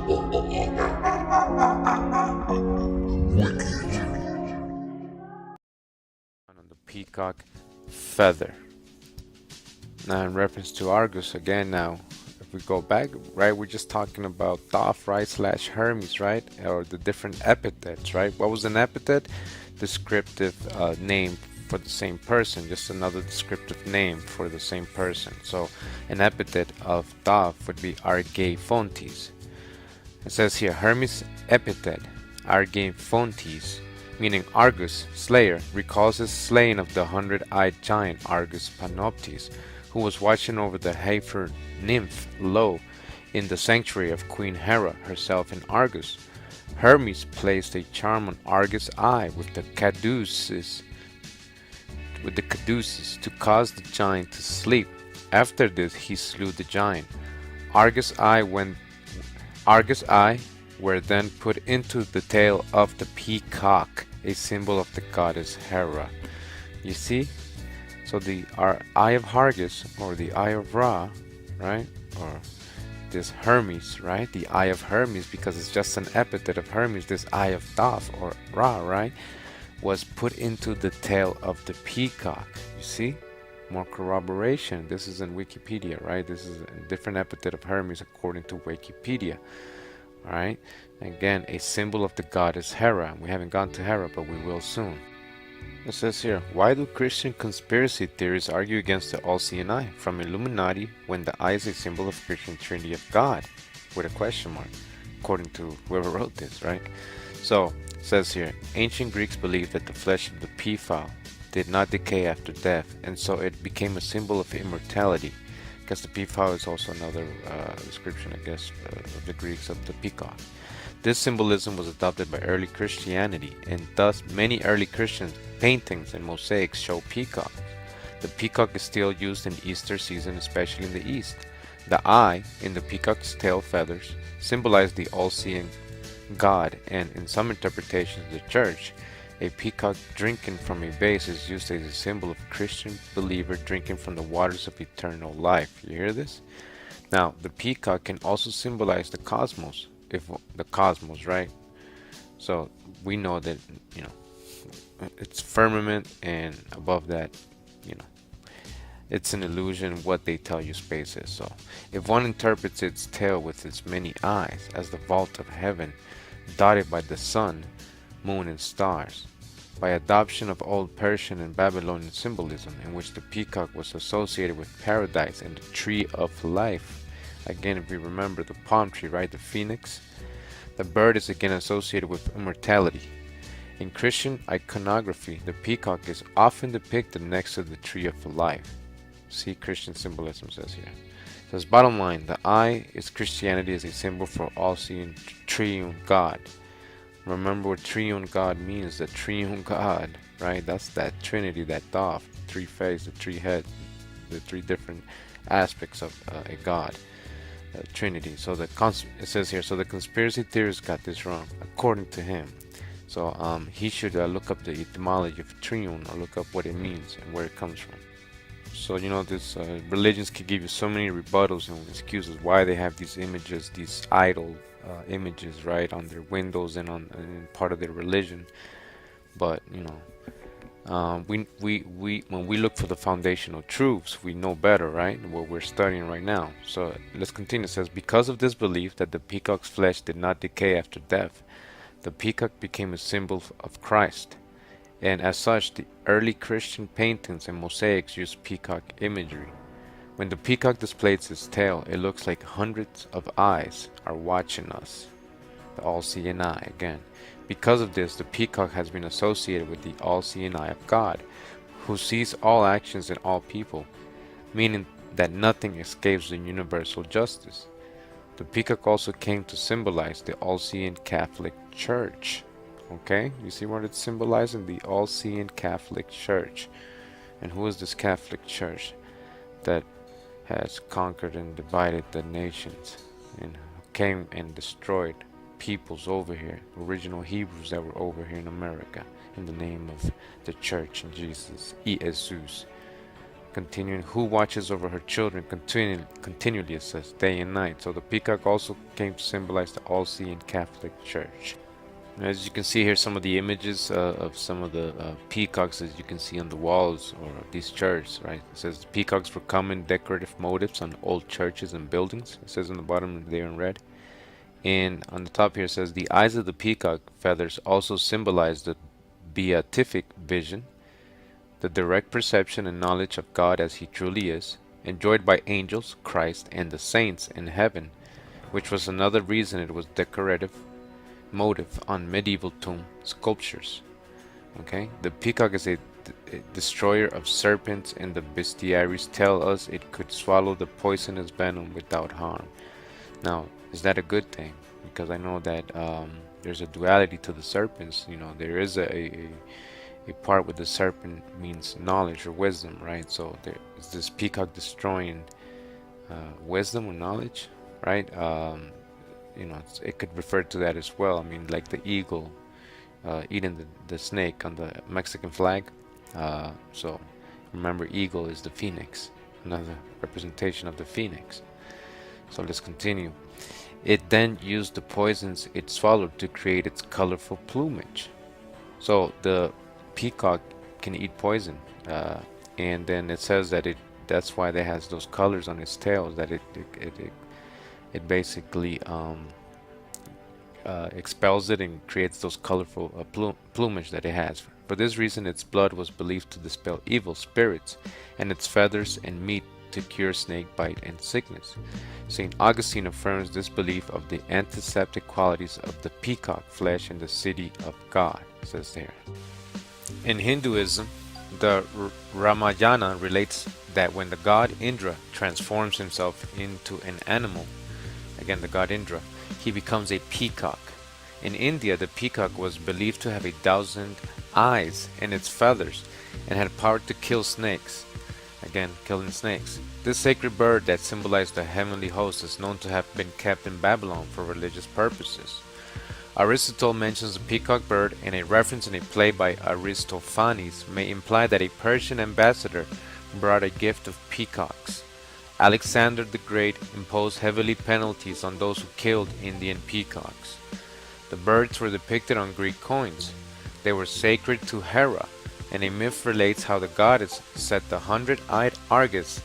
On the peacock feather. Now in reference to Argus again now, if we go back, right, we're just talking about Thoth, right, slash Hermes, right, or the different epithets, right? What was an epithet? Descriptive name for the same person, just another descriptive name for the same person. So an epithet of Thoth would be Argefontes. It says here, Hermes' epithet, Argefontes, meaning Argus, slayer, recalls his slaying of the 100-eyed giant Argus Panoptes, who was watching over the heifer nymph Lo in the sanctuary of Queen Hera herself in Argus. Hermes placed a charm on Argus' eye with the caduceus to cause the giant to sleep. After this he slew the giant. Argus' eye were then put into the tail of the peacock, a symbol of the goddess Hera. You see? So the eye of Argus, or the eye of Ra, right? Or this Hermes, right? The eye of Hermes, because it's just an epithet of Hermes, this eye of Thoth, or Ra, right? Was put into the tail of the peacock. You see? More corroboration. This is in Wikipedia, right? This is a different epithet of Hermes according to Wikipedia. Alright? Again, a symbol of the goddess Hera. We haven't gone to Hera, but we will soon. It says here, why do Christian conspiracy theories argue against the all-seeing eye from Illuminati when the eye is a symbol of Christian Trinity of God? With a question mark, according to whoever wrote this, right? So, it says here, ancient Greeks believed that the flesh of the peafowl did not decay after death, and so it became a symbol of immortality. Because the peafowl is also another description, I guess, of the Greeks of the peacock. This symbolism was adopted by early Christianity, and thus many early Christian paintings and mosaics show peacocks. The peacock is still used in Easter season, especially in the East. The eye in the peacock's tail feathers symbolize the all-seeing God, and in some interpretations of the church, a peacock drinking from a vase is used as a symbol of Christian believer drinking from the waters of eternal life. You hear this? Now, the peacock can also symbolize the cosmos, right? So we know that, you know, it's firmament, and above that, you know, it's an illusion what they tell you space is. So if one interprets its tail with its many eyes as the vault of heaven, dotted by the sun, moon, and stars, by adoption of old Persian and Babylonian symbolism, in which the peacock was associated with paradise and the tree of life. Again, if we remember the palm tree, right, the phoenix, the bird is again associated with immortality. In Christian iconography, the peacock is often depicted next to the tree of life. See, Christian symbolism says here. It says, bottom line, the eye is Christianity as a symbol for all-seeing triune God. Remember what triune God means, the triune God, right? That's that Trinity, that Thoth, three face, the three head, the three different aspects of a God, Trinity. So it says here, so the conspiracy theorists got this wrong, according to him. So he should look up the etymology of triune, or look up what it means and where it comes from. So, you know, this religions can give you so many rebuttals and excuses why they have these images, these idol images, right, on their windows and in part of their religion. But, you know, when we look for the foundational truths, we know better, right? What we're studying right now. So let's continue. It says, because of this belief that the peacock's flesh did not decay after death, the peacock became a symbol of Christ. And as such, the early Christian paintings and mosaics used peacock imagery. When the peacock displays its tail, it looks like hundreds of eyes are watching us. The all-seeing eye again. Because of this, the peacock has been associated with the all-seeing eye of God, who sees all actions and all people, meaning that nothing escapes the universal justice. The peacock also came to symbolize the all-seeing Catholic Church. Okay, you see what it's symbolizing? The all-seeing Catholic Church. And who is this Catholic Church that has conquered and divided the nations and came and destroyed peoples over here, original Hebrews that were over here in America, in the name of the church and Jesus, Jesus. Continuing, who watches over her children continually, it says, day and night. So the peacock also came to symbolize the all-seeing Catholic Church. As you can see here, some of the images of some of the peacocks as you can see on the walls or these churches, right? It says peacocks were common decorative motifs on old churches and buildings. It says on the bottom there in red. And on the top here it says the eyes of the peacock feathers also symbolize the beatific vision, the direct perception and knowledge of God as he truly is, enjoyed by angels, Christ, and the saints in heaven, which was another reason it was decorative motive on medieval tomb sculptures. Okay, the peacock is a destroyer of serpents, and the bestiaries tell us it could swallow the poisonous venom without harm. Now, is that a good thing? Because I know that there's a duality to the serpents. You know, there is a part where the serpent means knowledge or wisdom, right? So there is this peacock destroying wisdom or knowledge, right? You know, it could refer to that as well. I mean, like the eagle eating the snake on the Mexican flag. So remember, eagle is the phoenix, another representation of the phoenix. So let's continue. It then used the poisons it swallowed to create its colorful plumage. So the peacock can eat poison, and then it says that that's why it has those colors on its tails, that it basically expels it and creates those colorful plumage that it has. For this reason, its blood was believed to dispel evil spirits, and its feathers and meat to cure snake bite and sickness. St. Augustine affirms this belief of the antiseptic qualities of the peacock flesh in the city of God, says there. In Hinduism, the Ramayana relates that when the god Indra transforms himself into an animal, again the god Indra, he becomes a peacock. In India, the peacock was believed to have 1,000 eyes in its feathers and had power to kill snakes. Again, killing snakes. This sacred bird that symbolized the heavenly host is known to have been kept in Babylon for religious purposes. Aristotle mentions the peacock bird, and a reference in a play by Aristophanes may imply that a Persian ambassador brought a gift of peacocks. Alexander the Great imposed heavy penalties on those who killed Indian peacocks. The birds were depicted on Greek coins. They were sacred to Hera, and a myth relates how the goddess set the 100-eyed Argus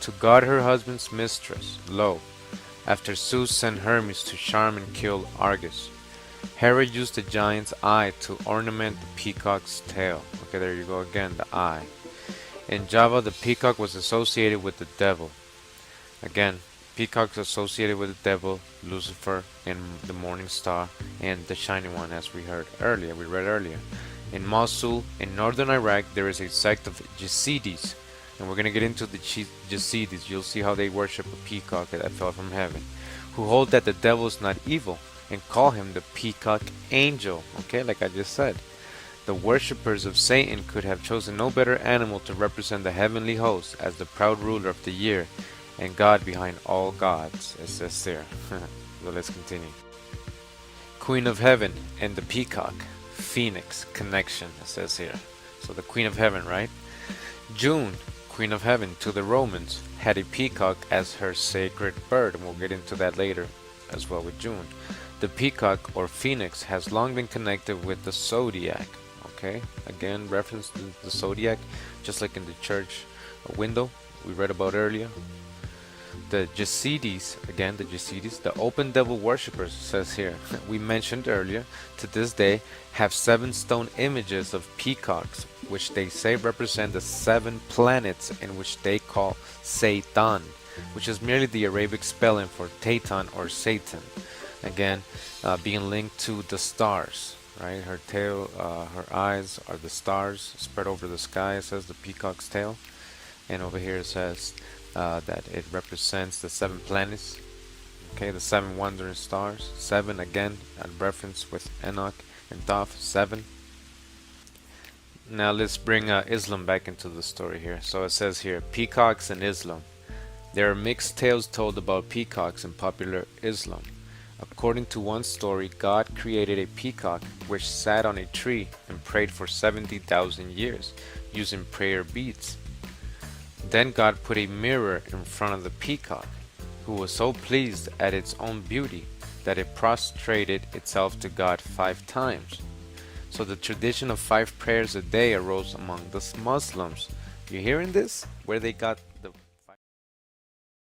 to guard her husband's mistress, Lo, after Zeus sent Hermes to charm and kill Argus. Hera used the giant's eye to ornament the peacock's tail. Okay, there you go again, the eye. In Java, the peacock was associated with the devil. Again, peacocks associated with the devil, Lucifer, and the morning star, and the shining one, as we read earlier. In Mosul, in northern Iraq, there is a sect of Yazidis, and we're going to get into the Yazidis. You'll see how they worship a peacock that fell from heaven, who hold that the devil is not evil, and call him the peacock angel. Okay, like I just said. The worshippers of Satan could have chosen no better animal to represent the heavenly host as the proud ruler of the year, and God behind all gods, it says there. So let's continue. Queen of Heaven and the peacock. Phoenix connection, it says here. So the Queen of Heaven, right? June, Queen of Heaven, to the Romans, had a peacock as her sacred bird, and we'll get into that later as well with June. The peacock or phoenix has long been connected with the zodiac. Okay, again, reference to the zodiac, just like in the church window we read about earlier. The Yazidis, again the Yazidis, the open devil worshippers, says here, we mentioned earlier, to this day have 7 stone images of peacocks, which they say represent the 7 planets, in which they call Satan, which is merely the Arabic spelling for Tatan or Satan. Again, being linked to the stars, right? Her tail, her eyes are the stars spread over the sky, it says the peacock's tail. And over here it says that it represents the 7 planets, okay, the 7 wandering stars. 7 again, a reference with Enoch and Thoth, 7. Now let's bring Islam back into the story here. So it says here, peacocks in Islam. There are mixed tales told about peacocks in popular Islam. According to one story, God created a peacock which sat on a tree and prayed for 70,000 years using prayer beads. Then God put a mirror in front of the peacock, who was so pleased at its own beauty that it prostrated itself to God 5 times. So the tradition of 5 prayers a day arose among the Muslims. You hearing this? Where they got